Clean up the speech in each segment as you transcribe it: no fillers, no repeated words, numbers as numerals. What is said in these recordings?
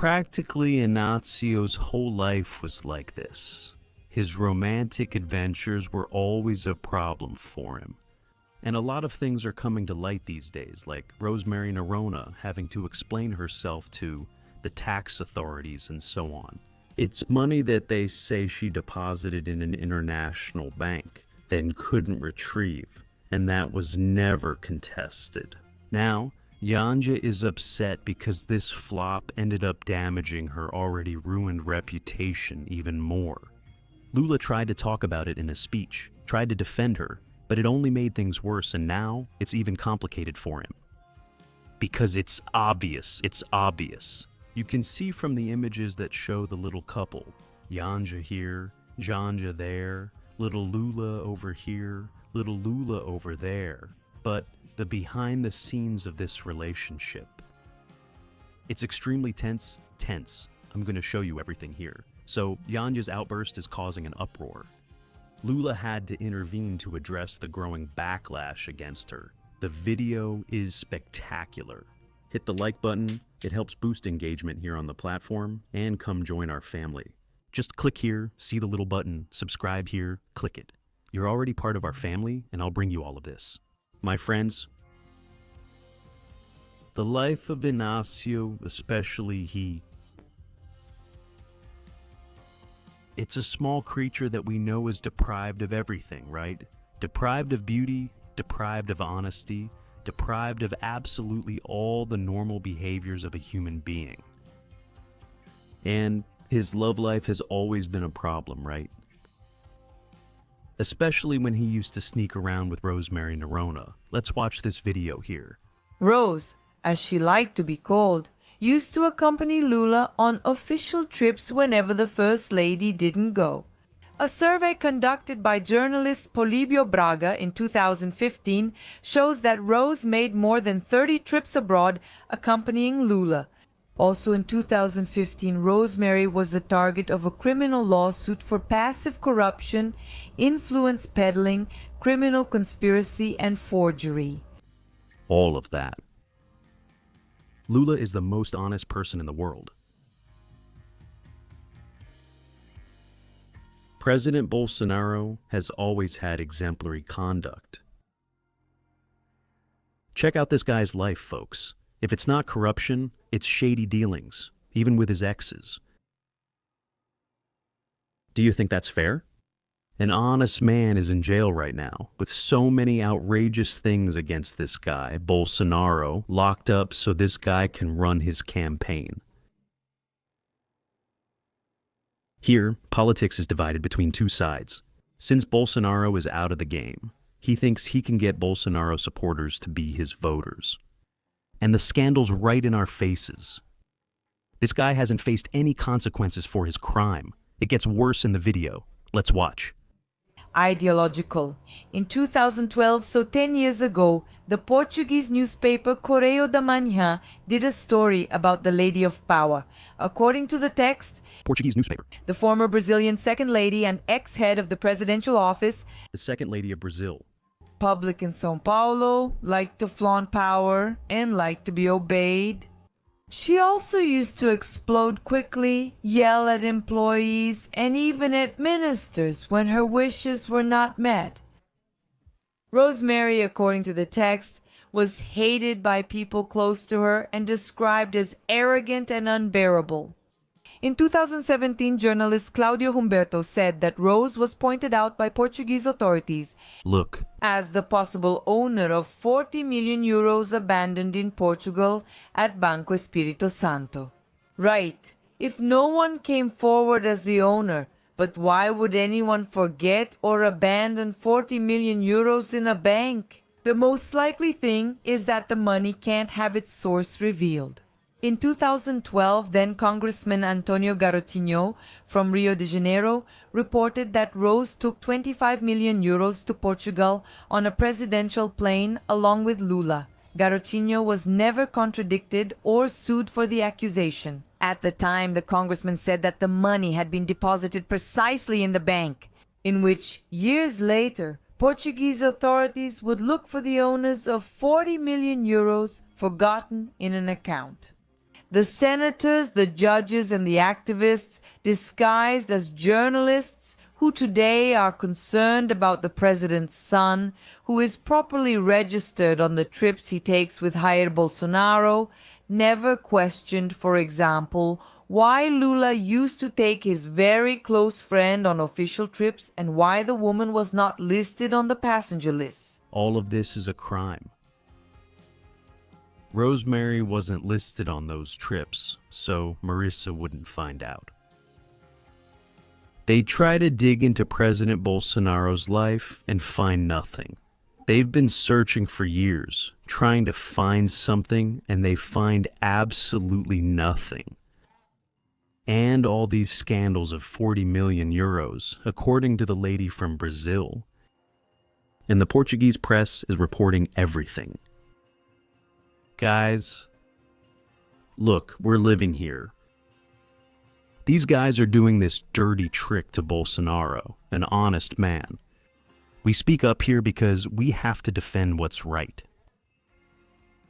Practically, Inácio's whole life was like this. His romantic adventures were always a problem for him. And a lot of things are coming to light these days, like Rosemary Noronha having to explain herself to the tax authorities and so on. It's money that they say she deposited in an international bank, then couldn't retrieve, and that was never contested. Now, Janja is upset because this flop ended up damaging her already ruined reputation even more. Lula tried to talk about it in a speech, tried to defend her, but it only made things worse, and now it's even complicated for him. Because it's obvious. You can see from the images that show the little couple. Janja here, Janja there, little Lula over here, little Lula over there. But the behind the scenes of this relationship. It's extremely tense. I'm going to show you everything here. So Janja's outburst is causing an uproar. Lula had to intervene to address the growing backlash against her. The video is spectacular. Hit the like button, it helps boost engagement here on the platform, and come join our family. Just click here, see the little button, subscribe here, click it. You're already part of our family, and I'll bring you all of this. My friends, the life of Inácio, especially it's a small creature that we know is deprived of everything, right? Deprived of beauty, deprived of honesty, deprived of absolutely all the normal behaviors of a human being. And his love life has always been a problem, right? Especially when he used to sneak around with Rosemary Noronha. Let's watch this video here. Rose, as she liked to be called, used to accompany Lula on official trips whenever the First Lady didn't go. A survey conducted by journalist Polibio Braga in 2015 shows that Rose made more than 30 trips abroad accompanying Lula. Also in 2015, Rosemary was the target of a criminal lawsuit for passive corruption, influence peddling, criminal conspiracy, and forgery. All of that. Lula is the most honest person in the world. President Bolsonaro has always had exemplary conduct. Check out this guy's life, folks. If it's not corruption, it's shady dealings, even with his exes. Do you think that's fair? An honest man is in jail right now, with so many outrageous things against this guy, Bolsonaro, locked up so this guy can run his campaign. Here, politics is divided between two sides. Since Bolsonaro is out of the game, he thinks he can get Bolsonaro supporters to be his voters. And the scandal's right in our faces. This guy hasn't faced any consequences for his crime. It gets worse in the video. Let's watch. Ideological. In 2012, so 10 years ago, the Portuguese newspaper Correio da Manhã did a story about the Lady of Power. According to the text, Portuguese newspaper. The former Brazilian second lady and ex-head of the presidential office, the second lady of Brazil. Public in São Paulo, liked to flaunt power and liked to be obeyed. She also used to explode quickly, yell at employees, and even at ministers when her wishes were not met. Rosemary, according to the text, was hated by people close to her and described as arrogant and unbearable. In 2017, journalist Claudio Humberto said that Rose was pointed out by Portuguese authorities as the possible owner of 40 million euros abandoned in Portugal at Banco Espírito Santo. Right, if no one came forward as the owner, but why would anyone forget or abandon 40 million euros in a bank? The most likely thing is that the money can't have its source revealed. In 2012, then Congressman Antonio Garotinho from Rio de Janeiro reported that Rose took 25 million euros to Portugal on a presidential plane along with Lula. Garotinho was never contradicted or sued for the accusation. At the time, the congressman said that the money had been deposited precisely in the bank, in which, years later, Portuguese authorities would look for the owners of 40 million euros forgotten in an account. The senators, the judges, and the activists disguised as journalists who today are concerned about the president's son, who is properly registered on the trips he takes with Jair Bolsonaro, never questioned, for example, why Lula used to take his very close friend on official trips and why the woman was not listed on the passenger list. All of this is a crime. Rosemary wasn't listed on those trips, so Marissa wouldn't find out. They try to dig into President Bolsonaro's life and find nothing. They've been searching for years, trying to find something, and they find absolutely nothing. And all these scandals of 40 million euros, according to the lady from Brazil. And the Portuguese press is reporting everything. Guys, look, we're living here. These guys are doing this dirty trick to Bolsonaro, an honest man. We speak up here because we have to defend what's right.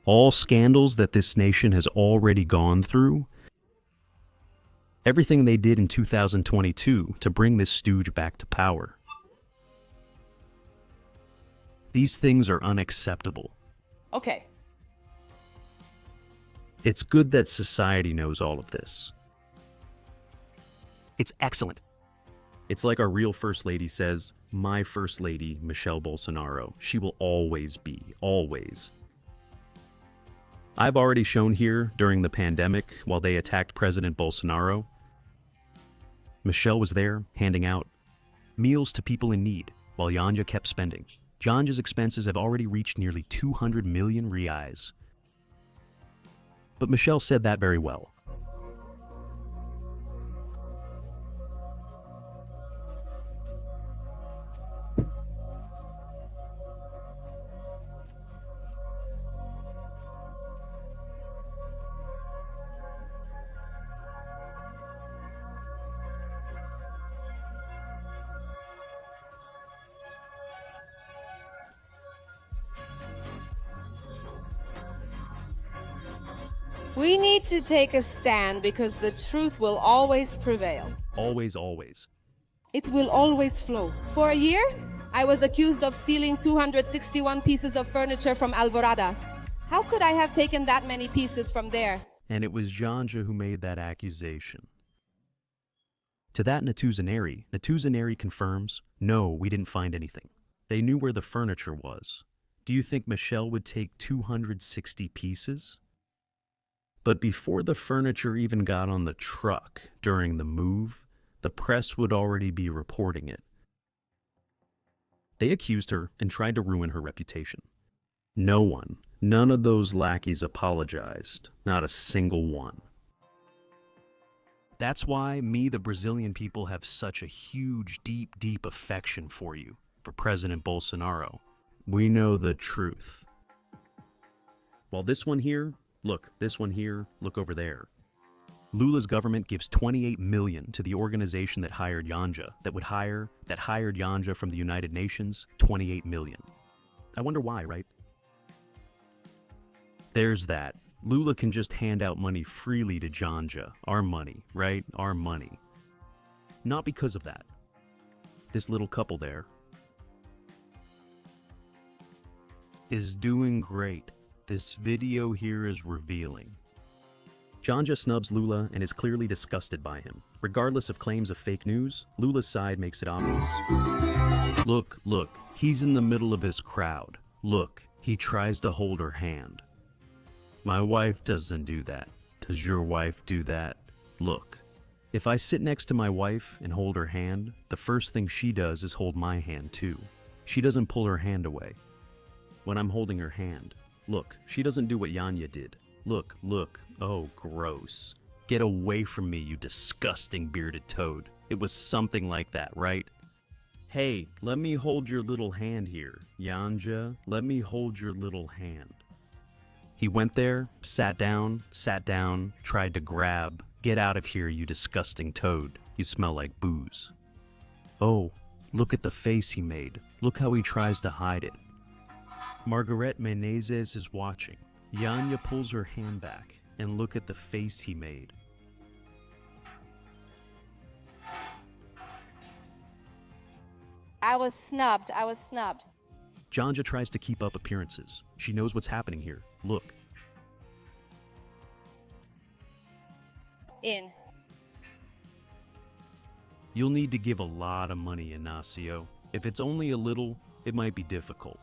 All scandals that this nation has already gone through, everything they did in 2022 to bring this stooge back to power. These things are unacceptable. Okay. It's good that society knows all of this. It's excellent. It's like our real First Lady says, my First Lady, Michelle Bolsonaro. She will always be, always. I've already shown here during the pandemic while they attacked President Bolsonaro. Michelle was there handing out meals to people in need while Janja kept spending. Janja's expenses have already reached nearly 200 million reais. But Michelle said that very well. We need to take a stand because the truth will always prevail. Always, always. It will always flow. For a year, I was accused of stealing 261 pieces of furniture from Alvorada. How could I have taken that many pieces from there? And it was Janja who made that accusation. To that Natuzaneri confirms, no, we didn't find anything. They knew where the furniture was. Do you think Michelle would take 260 pieces? But before the furniture even got on the truck during the move, the press would already be reporting it. They accused her and tried to ruin her reputation. No one, none of those lackeys apologized, not a single one. That's why me, the Brazilian people, have such a huge, deep, deep affection for you, for President Bolsonaro. We know the truth. While this one here, look, this one here, look over there. Lula's government gives 28 million to the organization that hired Janja, that hired Janja from the United Nations, 28 million. I wonder why, right? There's that. Lula can just hand out money freely to Janja. Our money, right? Our money. Not because of that. This little couple there is doing great. This video here is revealing. Janja snubs Lula and is clearly disgusted by him. Regardless of claims of fake news, Lula's side makes it obvious. Look, he's in the middle of his crowd. Look, he tries to hold her hand. My wife doesn't do that. Does your wife do that? Look, if I sit next to my wife and hold her hand, the first thing she does is hold my hand too. She doesn't pull her hand away. When I'm holding her hand, look, she doesn't do what Janja did. Look, oh gross. Get away from me, you disgusting bearded toad. It was something like that, right? Hey, let me hold your little hand here. Janja, let me hold your little hand. He went there, sat down, tried to grab. Get out of here, you disgusting toad. You smell like booze. Oh, look at the face he made. Look how he tries to hide it. Margaret Menezes is watching. Janja pulls her hand back, and look at the face he made. I was snubbed. I was snubbed. Janja tries to keep up appearances. She knows what's happening here. Look. In. You'll need to give a lot of money, Inácio. If it's only a little, it might be difficult.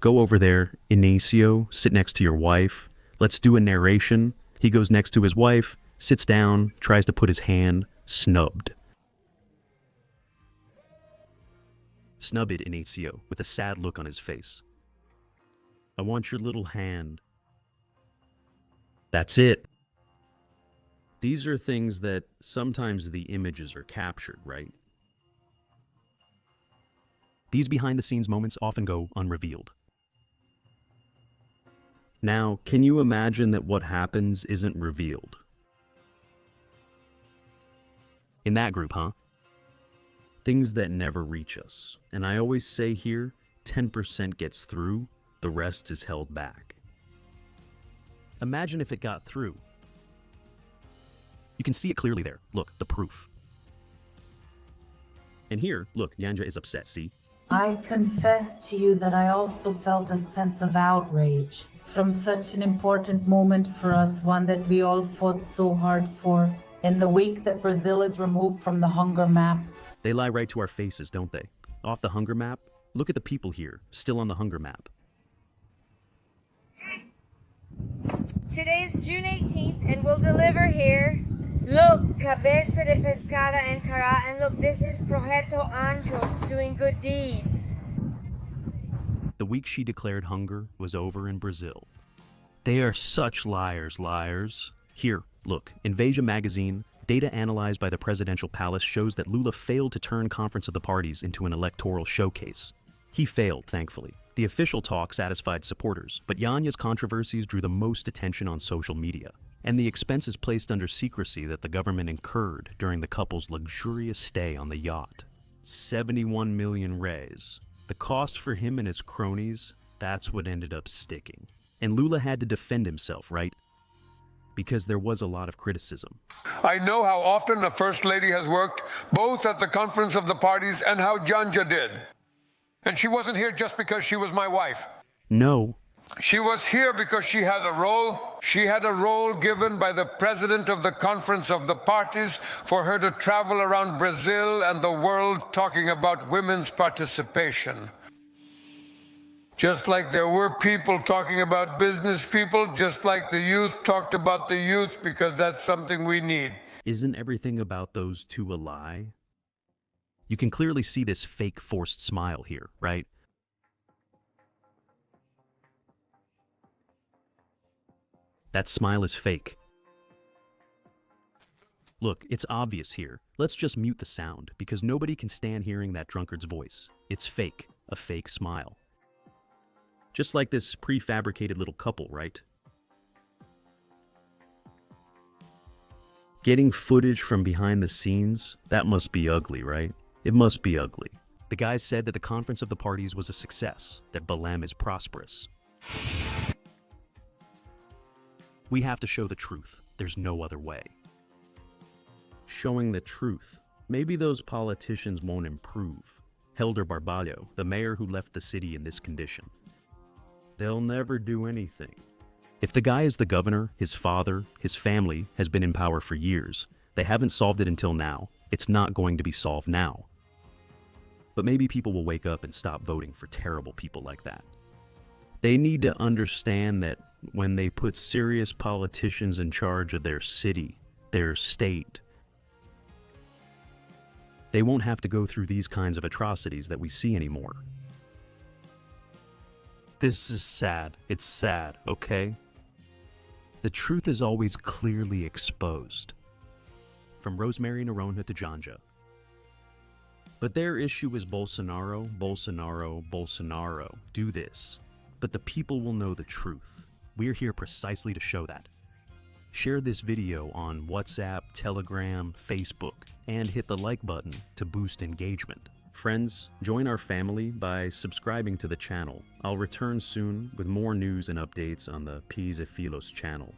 Go over there, Inácio, sit next to your wife. Let's do a narration. He goes next to his wife, sits down, tries to put his hand, snubbed. Snubbed, Inácio, with a sad look on his face. I want your little hand. That's it. These are things that sometimes the images are captured, right? These behind-the-scenes moments often go unrevealed. Now, can you imagine that what happens isn't revealed? In that group, huh? Things that never reach us. And I always say here, 10% gets through, the rest is held back. Imagine if it got through. You can see it clearly there. Look, the proof. And here, look, Janja is upset, see? I confess to you that I also felt a sense of outrage from such an important moment for us, one that we all fought so hard for. In the week that Brazil is removed from the hunger map. They lie right to our faces, don't they? Off the hunger map? Look at the people here, still on the hunger map. Today's June 18th and we'll deliver here. Look, cabeza de pescada encara, and look, this is Projeto Anjos doing good deeds. The week she declared hunger was over in Brazil. They are such liars, liars. Here, look, Invasion magazine, data analyzed by the presidential palace shows that Lula failed to turn Conference of the Parties into an electoral showcase. He failed, thankfully. The official talk satisfied supporters, but Janja's controversies drew the most attention on social media, and the expenses placed under secrecy that the government incurred during the couple's luxurious stay on the yacht. 71 million reais. The cost for him and his cronies, that's what ended up sticking. And Lula had to defend himself, right? Because there was a lot of criticism. I know how often the First Lady has worked, both at the Conference of the Parties and how Janja did. And she wasn't here just because she was my wife. No. She was here because she had a role. She had a role given by the president of the Conference of the Parties for her to travel around Brazil and the world talking about women's participation. Just like there were people talking about business people, just like the youth talked about the youth, because that's something we need. Isn't everything about those two a lie? You can clearly see this fake forced smile here, right? That smile is fake. Look, it's obvious here. Let's just mute the sound, because nobody can stand hearing that drunkard's voice. It's fake, a fake smile. Just like this prefabricated little couple, right? Getting footage from behind the scenes, that must be ugly, right? It must be ugly. The guys said that the Conference of the Parties was a success, that Belém is prosperous. We have to show the truth. There's no other way. Showing the truth. Maybe those politicians won't improve. Helder Barbalho, the mayor who left the city in this condition. They'll never do anything. If the guy is the governor, his father, his family has been in power for years. They haven't solved it until now. It's not going to be solved now. But maybe people will wake up and stop voting for terrible people like that. They need to understand that when they put serious politicians in charge of their city, their state, they won't have to go through these kinds of atrocities that we see anymore. This is sad. It's sad, okay? The truth is always clearly exposed. From Rosemary, Noronha to Janja. But their issue is Bolsonaro, Bolsonaro, Bolsonaro. Do this. But the people will know the truth. We're here precisely to show that. Share this video on WhatsApp, Telegram, Facebook, and hit the like button to boost engagement. Friends, join our family by subscribing to the channel. I'll return soon with more news and updates on the Peas e Filos channel.